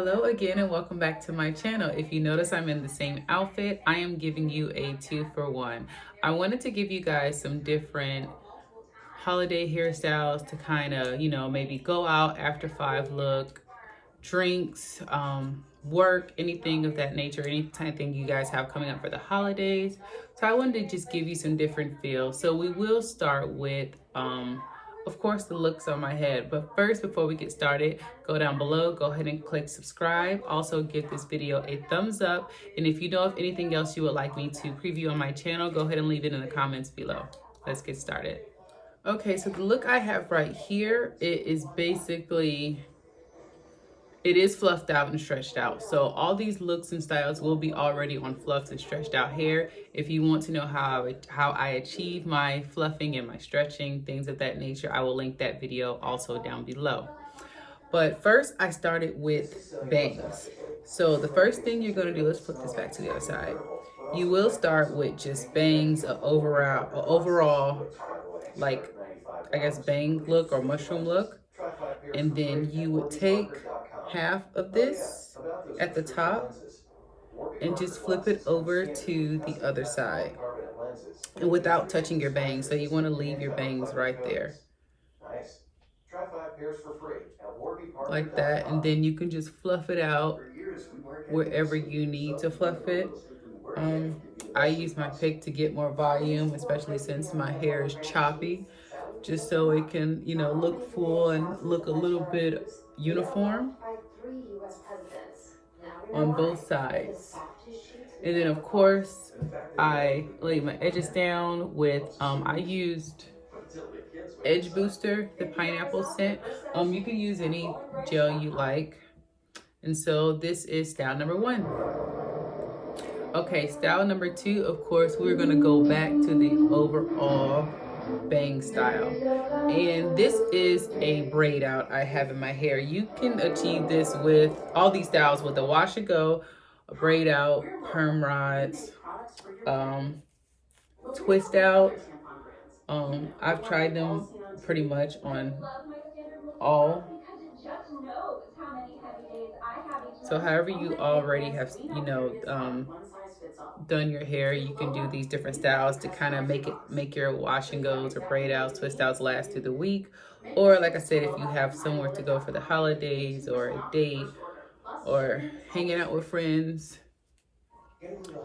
Hello again and welcome back to my channel. If you notice I'm in the same outfit, I am giving you a 2-for-1. I wanted to give you guys some different holiday hairstyles to kind of, maybe go out after 5 look, drinks, work, anything of that nature, any kind of thing you guys have coming up for the holidays. So I wanted to just give you some different feels. So we will start with of course the looks on my head, but first, before we get started, go down below, go ahead and click subscribe. Also give this video a thumbs up, and if you know of anything else you would like me to preview on my channel, go ahead and leave it in the comments below. Let's get started. Okay, so the look I have right here, it is fluffed out and stretched out. So all these looks and styles will be already on fluffed and stretched out hair. If you want to know how I achieve my fluffing and my stretching, things of that nature, I will link that video also down below. But first I started with bangs. So the first thing you're gonna do, let's flip this back to the other side. You will start with just bangs, overall, like, I guess bang look or mushroom look. And then you would take half of this at the top and just flip it over to the other side, and without touching your bangs. So you want to leave your bangs right there like that, and then you can just fluff it out wherever you need to fluff it. I use my pick to get more volume, especially since my hair is choppy, just so it can, look full and look a little bit uniform on both sides. And then of course I laid my edges down with I used Edge Booster, the pineapple scent. You can use any gel you like. And so this is style number 1. Okay, style number 2, of course, we're gonna go back to the overall bang style. And this is a braid out I have in my hair. You can achieve this with all these styles with a wash and go, a braid out, perm rods, twist out. I've tried them pretty much on all. So however you already have, done your hair, you can do these different styles to kind of make your wash and goes or braid outs, twist outs last through the week. Or like I said, if you have somewhere to go for the holidays or a date or hanging out with friends.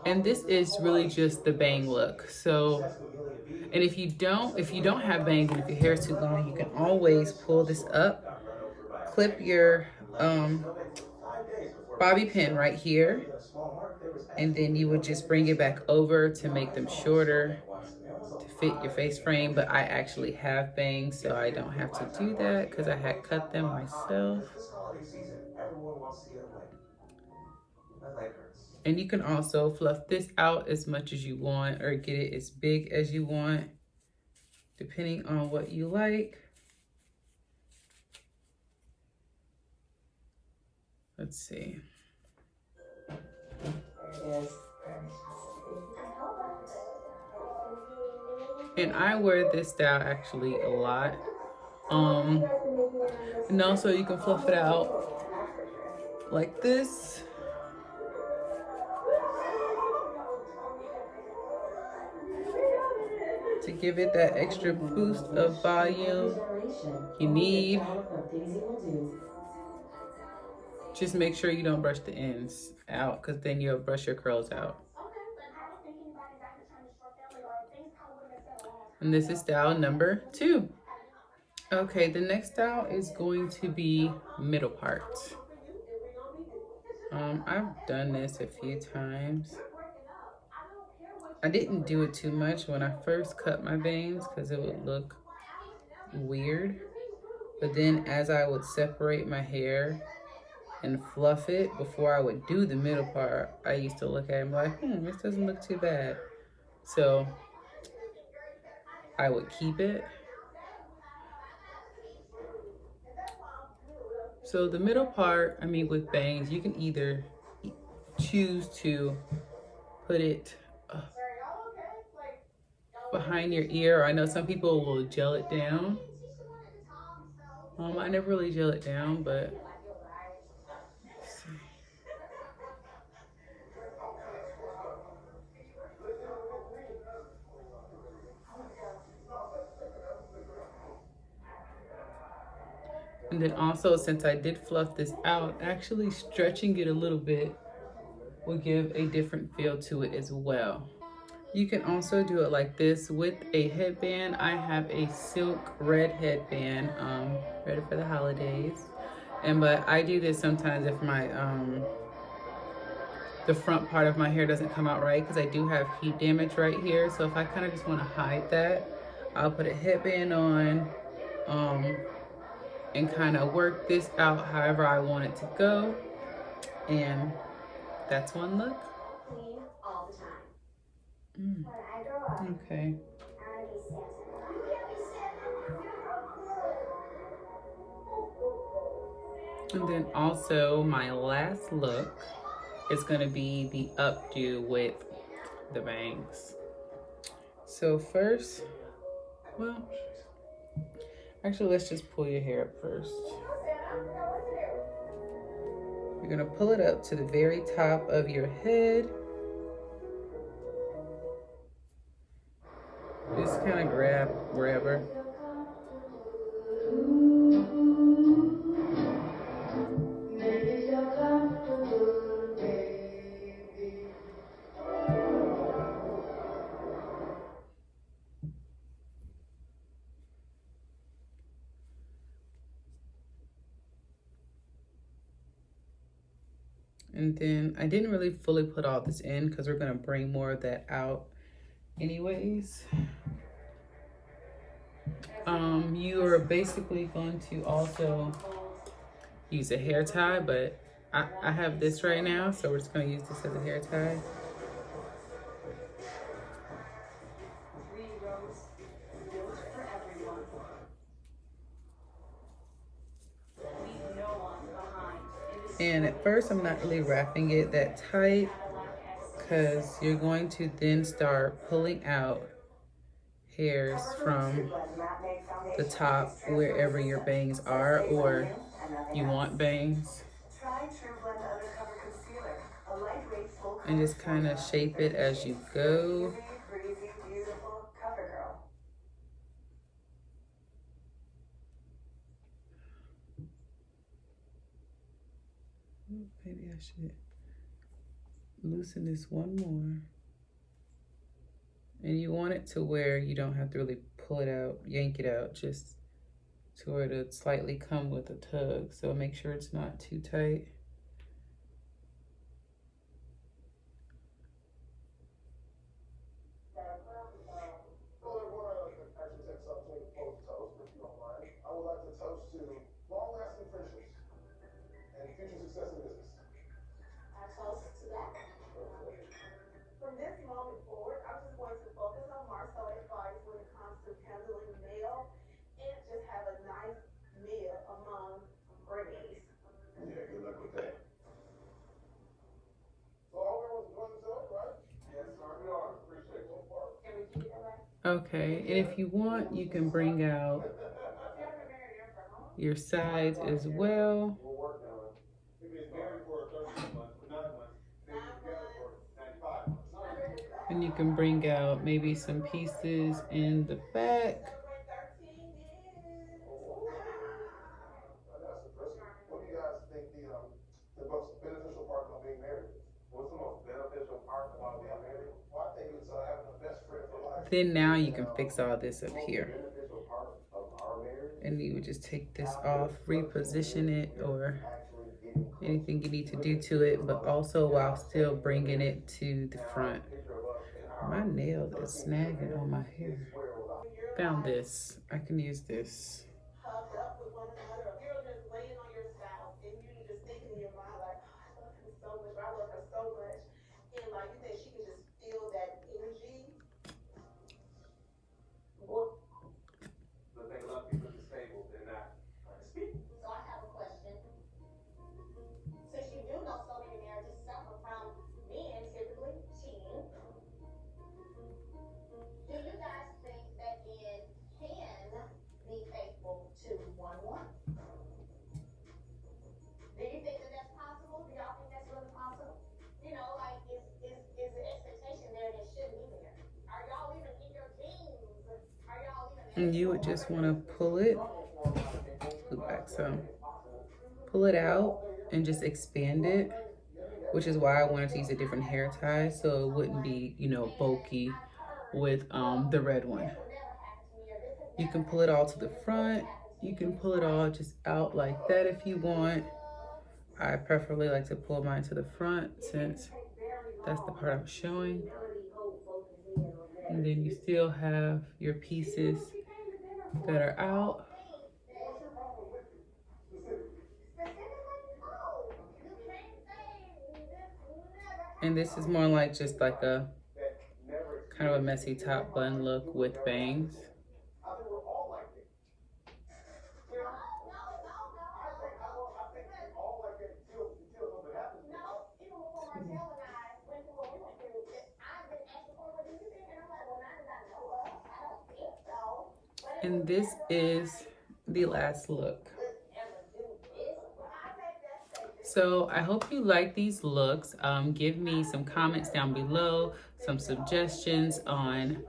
And this is really just the bang look. So, and if you don't have bangs and if your hair is too long, you can always pull this up, clip your bobby pin right here, and then you would just bring it back over to make them shorter to fit your face frame. But I actually have bangs, so I don't have to do that because I had cut them myself. And you can also fluff this out as much as you want or get it as big as you want, depending on what you like. Let's see. And I wear this style actually a lot. And also you can fluff it out like this. To give it that extra boost of volume you need. Just make sure you don't brush the ends out, because then you'll brush your curls out. And this is style number 2. Okay, the next style is going to be middle part. I've done this a few times. I didn't do it too much when I first cut my bangs because it would look weird. But then as I would separate my hair and fluff it before I would do the middle part, I used to look at it and be like, this doesn't look too bad. So I would keep it. So the middle part, with bangs, you can either choose to put it behind your ear, or I know some people will gel it down. I never really gel it down, but And then also, since I did fluff this out, actually stretching it a little bit will give a different feel to it as well. You can also do it like this with a headband. I have a silk red headband, ready for the holidays. But I do this sometimes if my the front part of my hair doesn't come out right, because I do have heat damage right here. So if I kind of just want to hide that, I'll put a headband on um, and kind of work this out however I want it to go. And that's one look. Okay. And then also my last look is going to be the updo with the bangs. So first, well, actually let's just pull your hair up first. You're going to pull it up to the very top of your head. Just kind of grab wherever. And then I didn't really fully put all this in because we're going to bring more of that out anyways. You are basically going to also use a hair tie, but I have this right now, so we're just going to use this as a hair tie. And at first I'm not really wrapping it that tight because you're going to then start pulling out hairs from the top wherever your bangs are, or you want bangs. And just kind of shape it as you go. Maybe I should loosen this one more. And you want it to where you don't have to really pull it out, yank it out, just to where it'll slightly come with a tug. So make sure it's not too tight. Okay, and if you want, you can bring out your sides as well. And you can bring out maybe some pieces in the back. What do you guys think the most beneficial part of being married is? What's the most beneficial part about being married? Well, I think it's having a best friend for life. Then now you can fix all this up here. And you would just take this off, reposition it, or anything you need to do to it, but also while still bringing it to the front. My nail is snagging on my hair. Found this. I can use this. And you would just want to pull it, loop back some. Pull it out and just expand it, which is why I wanted to use a different hair tie so it wouldn't be, you know, bulky with the red one. You can pull it all to the front. You can pull it all just out like that if you want. I preferably like to pull mine to the front since that's the part I'm showing. And then you still have your pieces that are out. And this is more like just like a kind of a messy top bun look with bangs. And this is the last look. So I hope you like these looks. Give me some comments down below, some suggestions on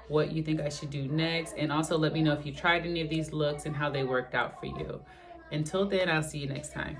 what you think I should do next. And also let me know if you tried any of these looks and how they worked out for you. Until then, I'll see you next time.